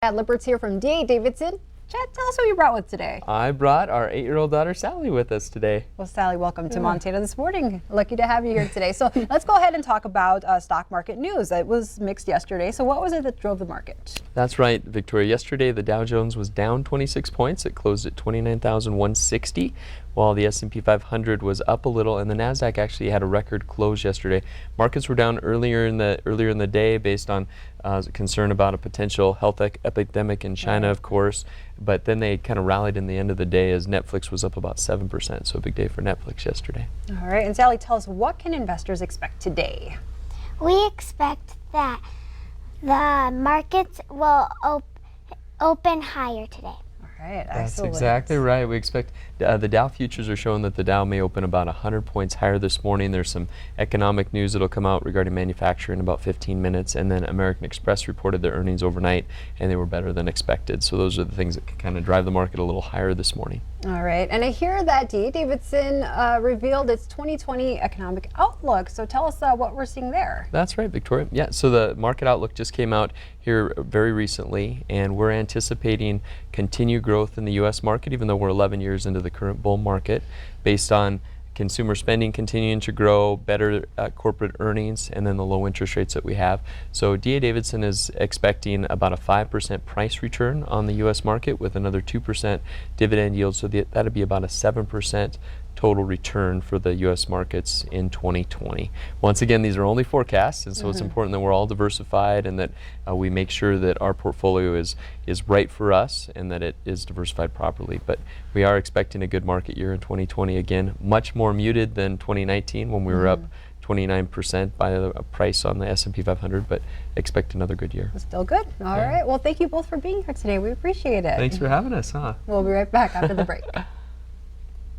Chad Lippert's here from Davidson. Chad, tell us who you brought with today. I brought our 8-year-old daughter Sally with us today. Well, Sally, welcome to Montana this morning. Lucky to have you here today. So let's go ahead and talk about stock market news. It was mixed yesterday. So what was it that drove the market? That's right, Victoria. Yesterday, the Dow Jones was down 26 points. It closed at 29,160, while the S&P 500 was up a little, and the Nasdaq actually had a record close yesterday. Markets were down earlier in the day based on concern about a potential health epidemic in China, of course. But then they kind of rallied in the end of the day as Netflix was up about 7%. So a big day for Netflix yesterday. All right, and Sally, tell us, what can investors expect today? We expect that the markets will open higher today. All right, That's excellent. exactly right. We expect the Dow futures are showing that the Dow may open about 100 points higher this morning. There's some economic news that'll come out regarding manufacturing in about 15 minutes, and then American Express reported their earnings overnight, and they were better than expected. So those are the things that can kind of drive the market a little higher this morning. All right, and I hear that D.A. Davidson revealed its 2020 economic outlook. So tell us what we're seeing there. That's right, Victoria. Yeah, so the market outlook just came out here very recently, and we're anticipating continued growth in the U.S. market, even though we're 11 years into the current bull market, based on consumer spending continuing to grow, better corporate earnings, and then the low interest rates that we have. So D.A. Davidson is expecting about a 5% price return on the U.S. market with another 2% dividend yield. So that'd be about a 7% total return for the U.S. markets in 2020. Once again, these are only forecasts, and so it's important that we're all diversified and that we make sure that our portfolio is right for us and that it is diversified properly. But we are expecting a good market year in 2020. Again, much more muted than 2019 when we were up 29% by a price on the S&P 500, but expect another good year. Still good. All right. Well, thank you both for being here today. We appreciate it. Thanks for having us, huh? We'll be right back after the break.